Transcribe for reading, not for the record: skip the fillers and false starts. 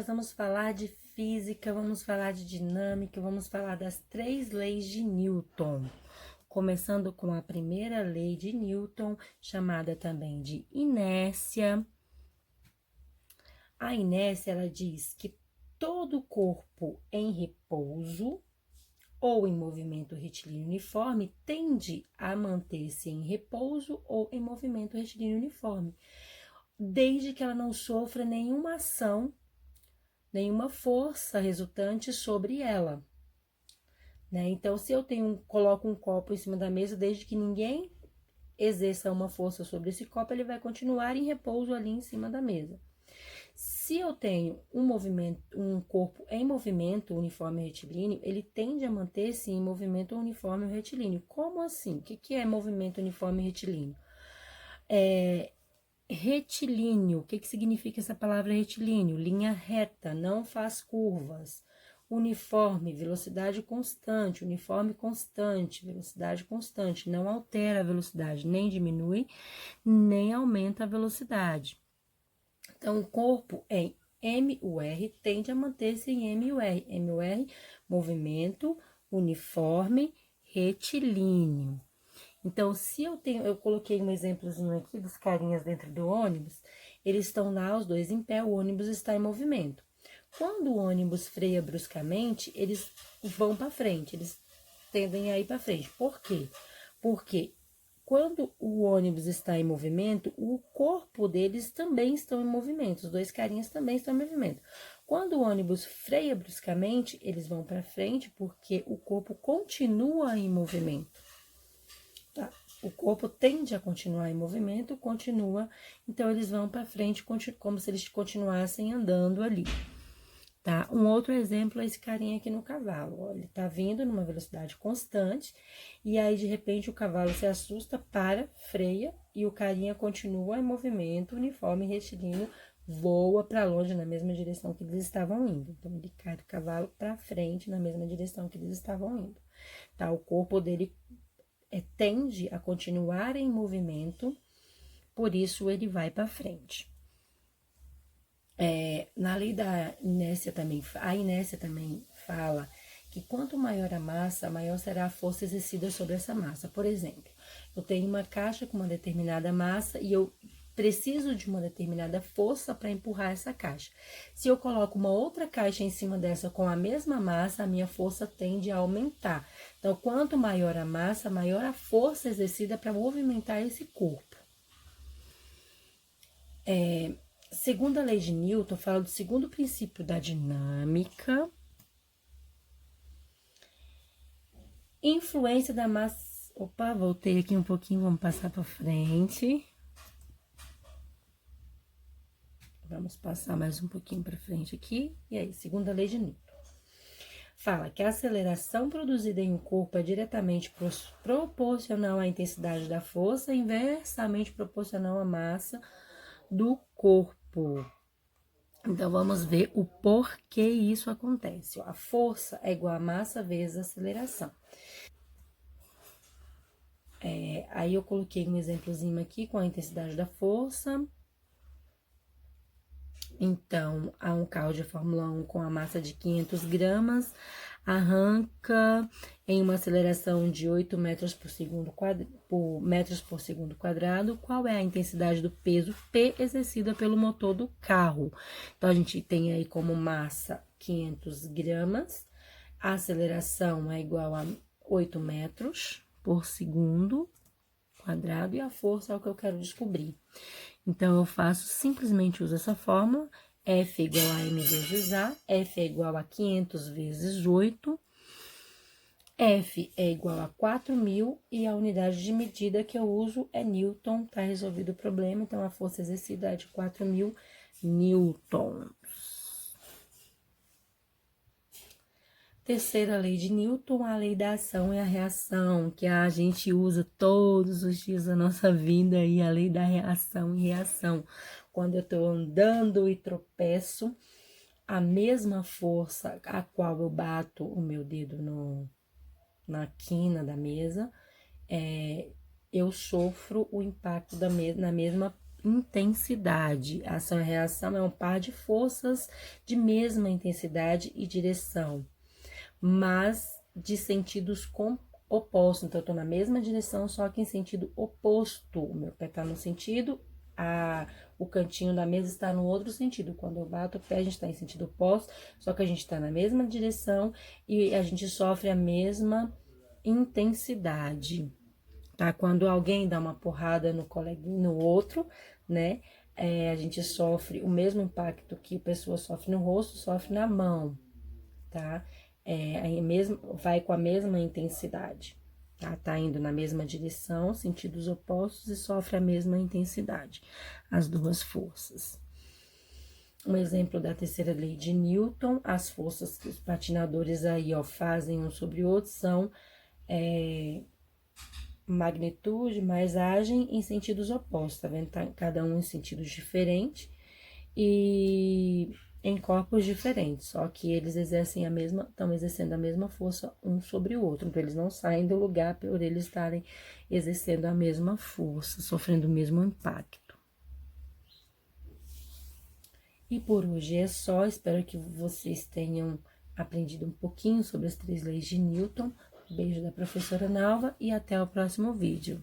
nós vamos falar de física, vamos falar de dinâmica, vamos falar das 3 leis de Newton. Começando com a primeira lei de Newton, chamada também de inércia. A inércia, ela diz que todo corpo em repouso ou em movimento retilíneo uniforme tende a manter-se em repouso ou em movimento retilíneo uniforme, desde que ela não sofra nenhuma ação, nenhuma força resultante sobre ela. Né? Então, se eu coloco um copo em cima da mesa, desde que ninguém exerça uma força sobre esse copo, ele vai continuar em repouso ali em cima da mesa. Se eu tenho um corpo em movimento uniforme retilíneo, ele tende a manter-se em movimento uniforme retilíneo. Como assim? O que é movimento uniforme retilíneo? Retilíneo, o que significa essa palavra retilíneo? Linha reta, não faz curvas. Uniforme, velocidade constante, uniforme constante, velocidade constante, não altera a velocidade, nem diminui, nem aumenta a velocidade. Então, o corpo em MUR tende a manter-se em MUR. MUR, movimento uniforme retilíneo. Então, se eu coloquei um exemplozinho aqui dos carinhas dentro do ônibus, eles estão lá, os dois em pé, o ônibus está em movimento. Quando o ônibus freia bruscamente, eles vão para frente, eles tendem a ir para frente. Por quê? Porque quando o ônibus está em movimento, o corpo deles também estão em movimento, os dois carinhas também estão em movimento. Quando o ônibus freia bruscamente, eles vão para frente porque o corpo continua em movimento. Tá? O corpo tende a continuar em movimento, então eles vão para frente como se eles continuassem andando ali. Tá? Um outro exemplo é esse carinha aqui no cavalo. Ó, ele tá vindo numa velocidade constante e aí de repente o cavalo se assusta, para, freia e o carinha continua em movimento uniforme retilíneo, voa para longe na mesma direção que eles estavam indo. Então ele cai do cavalo para frente na mesma direção que eles estavam indo. Tá? O corpo dele tende a continuar em movimento, por isso ele vai para frente. Na lei da inércia também, a inércia também fala que quanto maior a massa, maior será a força exercida sobre essa massa. Por exemplo, eu tenho uma caixa com uma determinada massa e eu preciso de uma determinada força para empurrar essa caixa. Se eu coloco uma outra caixa em cima dessa com a mesma massa, a minha força tende a aumentar. Então, quanto maior a massa, maior a força exercida para movimentar esse corpo. Segundo a lei de Newton, fala do segundo princípio da dinâmica. Influência da massa... Opa, voltei aqui um pouquinho, vamos passar para frente. Vamos passar mais um pouquinho para frente aqui. E aí, segundo a lei de Newton. Fala que a aceleração produzida em um corpo é diretamente proporcional à intensidade da força, inversamente proporcional à massa do corpo. Então, vamos ver o porquê isso acontece. A força é igual a massa vezes a aceleração. Aí, eu coloquei um exemplozinho aqui com a intensidade da força. Então, há um carro de Fórmula 1 com a massa de 500 gramas, arranca em uma aceleração de 8 metros por segundo quadrado. Qual é a intensidade do peso P exercida pelo motor do carro? Então, a gente tem aí como massa 500 gramas, a aceleração é igual a 8 metros por segundo quadrado e a força é o que eu quero descobrir. Então, eu simplesmente uso essa fórmula, F é igual a M vezes A, F é igual a 500 vezes 8, F é igual a 4.000 e a unidade de medida que eu uso é Newton, tá resolvido o problema, então a força exercida é de 4.000 newtons. Terceira lei de Newton, a lei da ação e a reação, que a gente usa todos os dias da nossa vida, aí a lei da reação e reação. Quando eu estou andando e tropeço, a mesma força a qual eu bato o meu dedo na quina da mesa, eu sofro o impacto na mesma intensidade. Ação e reação é um par de forças de mesma intensidade e direção, mas de sentidos opostos. Então, eu tô na mesma direção, só que em sentido oposto. O meu pé tá no sentido, o cantinho da mesa está no outro sentido. Quando eu bato o pé, a gente tá em sentido oposto, só que a gente tá na mesma direção e a gente sofre a mesma intensidade, tá? Quando alguém dá uma porrada no coleguinha, no outro, né? A gente sofre o mesmo impacto que a pessoa sofre no rosto, sofre na mão, tá? Aí mesmo, vai com a mesma intensidade, tá? Tá indo na mesma direção, sentidos opostos e sofre a mesma intensidade, as duas forças. Um exemplo da terceira lei de Newton, as forças que os patinadores aí, ó, fazem um sobre o outro são magnitude, mas agem em sentidos opostos, tá vendo? Tá, cada um em sentidos diferentes e em corpos diferentes, só que eles exercem estão exercendo a mesma força um sobre o outro, então eles não saem do lugar por eles estarem exercendo a mesma força, sofrendo o mesmo impacto. E por hoje é só, espero que vocês tenham aprendido um pouquinho sobre as 3 leis de Newton. Beijo da professora Nalva e até o próximo vídeo.